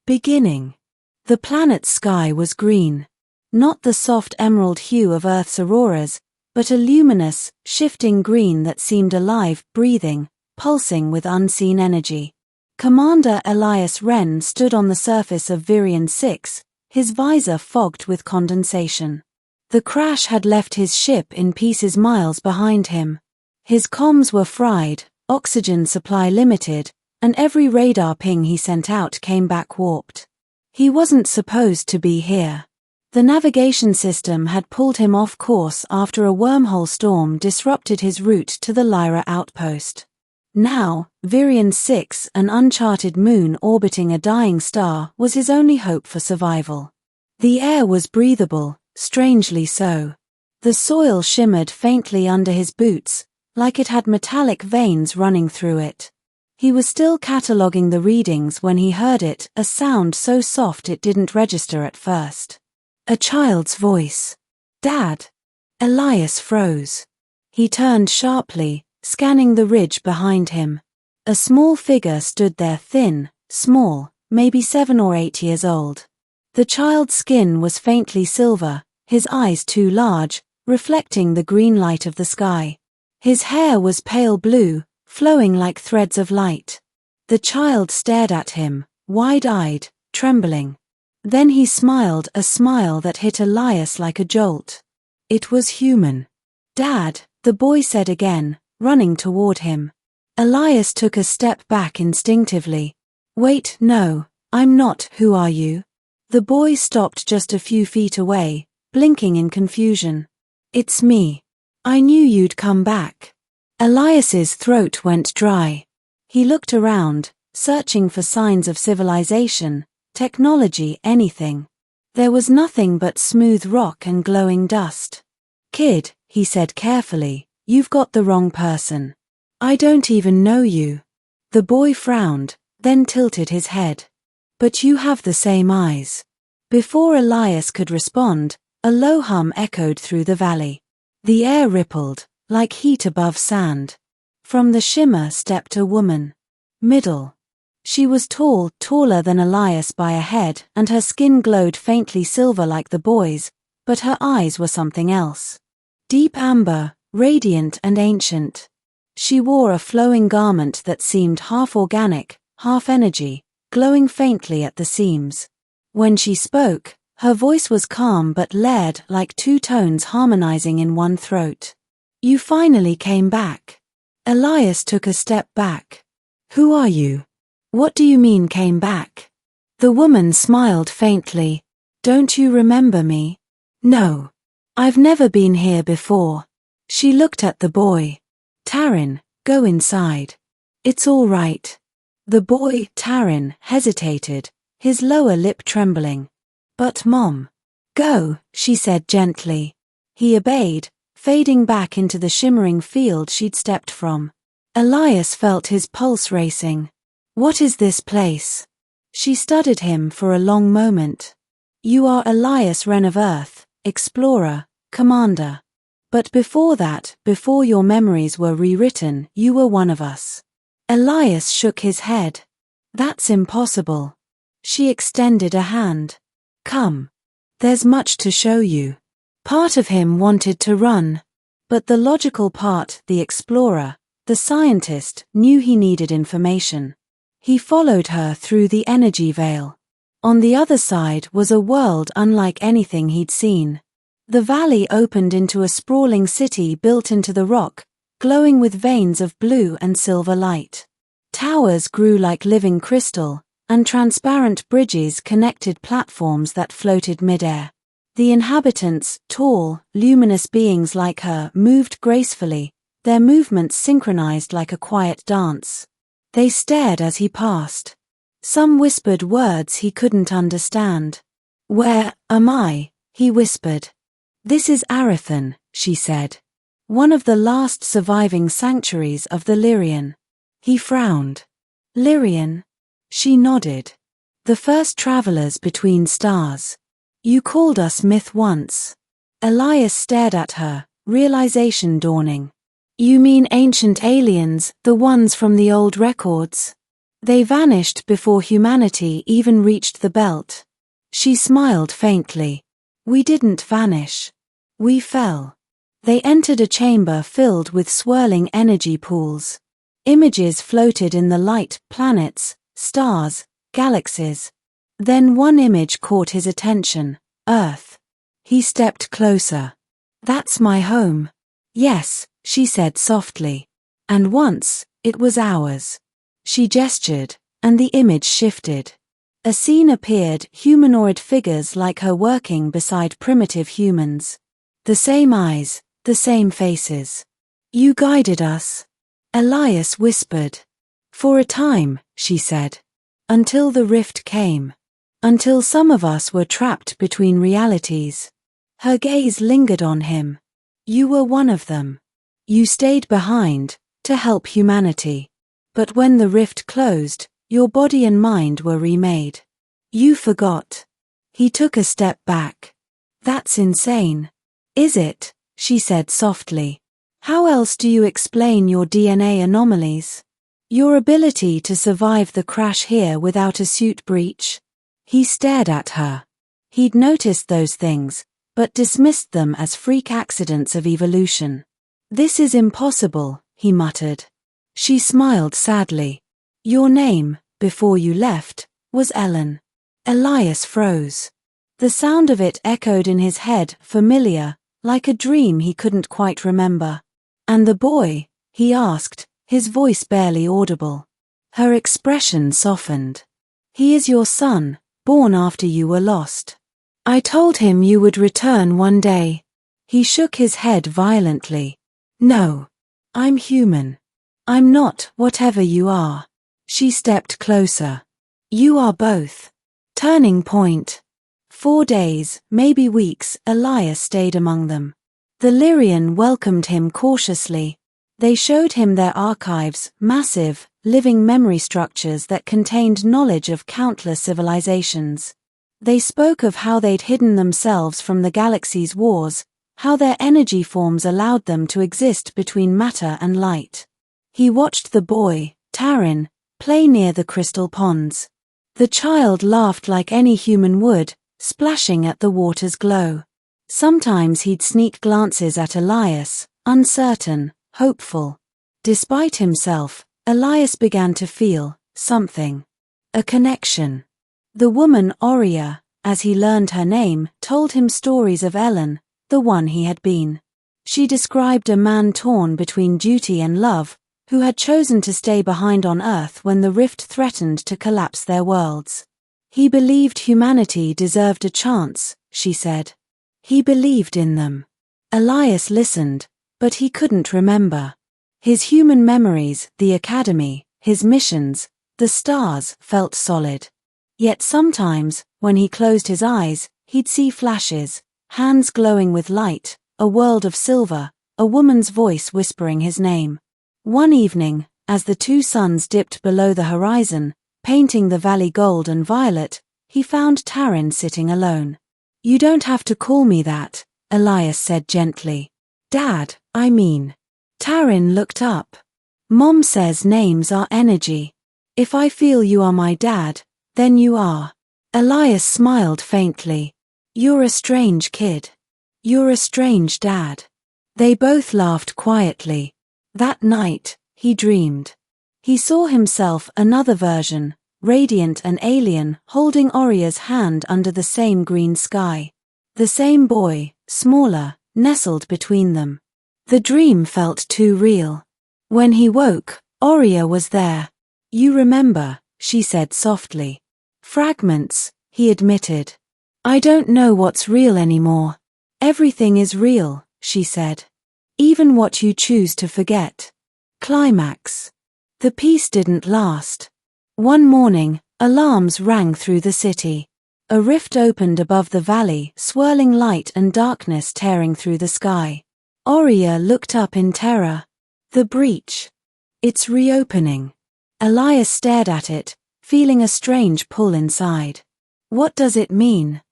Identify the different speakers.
Speaker 1: Beginning. The planet's sky was green. Not the soft emerald hue of Earth's auroras, but a luminous, shifting green that seemed alive, breathing, pulsing with unseen energy. Commander Elias Wren stood on the surface of Virion 6, his visor fogged with condensation. The crash had left his ship in pieces miles behind him. His comms were fried, oxygen supply limited, and every radar ping he sent out came back warped. He wasn't supposed to be here. The navigation system had pulled him off course after a wormhole storm disrupted his route to the Lyra outpost. Now, Virion 6, an uncharted moon orbiting a dying star, was his only hope for survival. The air was breathable, strangely so. The soil shimmered faintly under his boots, like it had metallic veins running through it. He was still cataloging the readings when he heard it, a sound so soft it didn't register at first. A child's voice. Dad. Elias froze. He turned sharply, scanning the ridge behind him. A small figure stood there, thin, small, maybe 7 or 8 years old. The child's skin was faintly silver, his eyes too large, reflecting the green light of the sky. His hair was pale blue, flowing like threads of light. The child stared at him, wide-eyed, trembling. Then he smiled, a smile that hit Elias like a jolt. It was human. Dad, the boy said again, running toward him. Elias took a step back instinctively. Wait, no, I'm not. Who are you? The boy stopped just a few feet away, blinking in confusion. It's me. I knew you'd come back. Elias's throat went dry. He looked around, searching for signs of civilization, technology, anything. There was nothing but smooth rock and glowing dust. Kid, he said carefully, you've got the wrong person. I don't even know you. The boy frowned, then tilted his head. But you have the same eyes. Before Elias could respond, a low hum echoed through the valley. The air rippled, like heat above sand. From the shimmer stepped a woman. Middle. She was tall, taller than Elias by a head, and her skin glowed faintly silver like the boy's, but her eyes were something else. Deep amber, radiant and ancient. She wore a flowing garment that seemed half organic, half energy, glowing faintly at the seams. When she spoke, her voice was calm but layered like two tones harmonizing in one throat. You finally came back. Elias took a step back. Who are you? What do you mean came back? The woman smiled faintly. Don't you remember me? No. I've never been here before. She looked at the boy. Taryn, go inside. It's all right. The boy, Taryn, hesitated, his lower lip trembling. But Mom. Go, she said gently. He obeyed, fading back into the shimmering field she'd stepped from. Elias felt his pulse racing. What is this place? She studied him for a long moment. You are Elias Wren of Earth, explorer, commander. But before that, before your memories were rewritten, you were one of us. Elias shook his head. That's impossible. She extended a hand. Come. There's much to show you. Part of him wanted to run. But the logical part, the explorer, the scientist, knew he needed information. He followed her through the energy veil. On the other side was a world unlike anything he'd seen. The valley opened into a sprawling city built into the rock, glowing with veins of blue and silver light. Towers grew like living crystal, and transparent bridges connected platforms that floated midair. The inhabitants, tall, luminous beings like her, moved gracefully, their movements synchronized like a quiet dance. They stared as he passed. Some whispered words he couldn't understand. Where am I? He whispered. This is Arathan, she said. One of the last surviving sanctuaries of the Lyrian. He frowned. Lyrian? She nodded. The first travelers between stars. You called us myth once. Elias stared at her, realization dawning. You mean ancient aliens, the ones from the old records? They vanished before humanity even reached the belt. She smiled faintly. We didn't vanish. We fell. They entered a chamber filled with swirling energy pools. Images floated in the light, planets, stars, galaxies. Then one image caught his attention, Earth. He stepped closer. That's my home. Yes, she said softly. And once, it was ours. She gestured, and the image shifted. A scene appeared, humanoid figures like her working beside primitive humans. The same eyes, the same faces. You guided us. Elias whispered. For a time, she said. Until the rift came. Until some of us were trapped between realities. Her gaze lingered on him. You were one of them. You stayed behind, to help humanity. But when the rift closed, your body and mind were remade. You forgot. He took a step back. That's insane. Is it? She said softly. How else do you explain your DNA anomalies? Your ability to survive the crash here without a suit breach? He stared at her. He'd noticed those things, but dismissed them as freak accidents of evolution. This is impossible, he muttered. She smiled sadly. Your name, before you left, was Ellen. Elias froze. The sound of it echoed in his head, familiar, like a dream he couldn't quite remember. And the boy? He asked, his voice barely audible. Her expression softened. He is your son, born after you were lost. I told him you would return one day. He shook his head violently. No. I'm human. I'm not whatever you are. She stepped closer. You are both. Turning point. 4 days, maybe weeks, Elias stayed among them. The Lyrian welcomed him cautiously. They showed him their archives, massive, living memory structures that contained knowledge of countless civilizations. They spoke of how they'd hidden themselves from the galaxy's wars, how their energy forms allowed them to exist between matter and light. He watched the boy, Taryn, play near the crystal ponds. The child laughed like any human would, splashing at the water's glow. Sometimes he'd sneak glances at Elias, uncertain, hopeful. Despite himself, Elias began to feel something. A connection. The woman Aurea, as he learned her name, told him stories of Ellen, the one he had been. She described a man torn between duty and love, who had chosen to stay behind on Earth when the rift threatened to collapse their worlds. He believed humanity deserved a chance, she said. He believed in them. Elias listened, but he couldn't remember. His human memories, the academy, his missions, the stars felt solid. Yet sometimes, when he closed his eyes, he'd see flashes, hands glowing with light, a world of silver, a woman's voice whispering his name. One evening, as the two suns dipped below the horizon, painting the valley gold and violet, he found Taryn sitting alone. You don't have to call me that, Elias said gently. Dad, I mean. Taryn looked up. Mom says names are energy. If I feel you are my dad, then you are. Elias smiled faintly. You're a strange kid. You're a strange dad. They both laughed quietly. That night, he dreamed. He saw himself another version, radiant and alien, holding Aurea's hand under the same green sky. The same boy, smaller, nestled between them. The dream felt too real. When he woke, Aurea was there. You remember, she said softly. Fragments, he admitted. I don't know what's real anymore. Everything is real, she said. Even what you choose to forget. Climax. The peace didn't last. One morning, alarms rang through the city. A rift opened above the valley, swirling light and darkness tearing through the sky. Aurea looked up in terror. The breach. It's reopening. Elias stared at it, feeling a strange pull inside. What does it mean?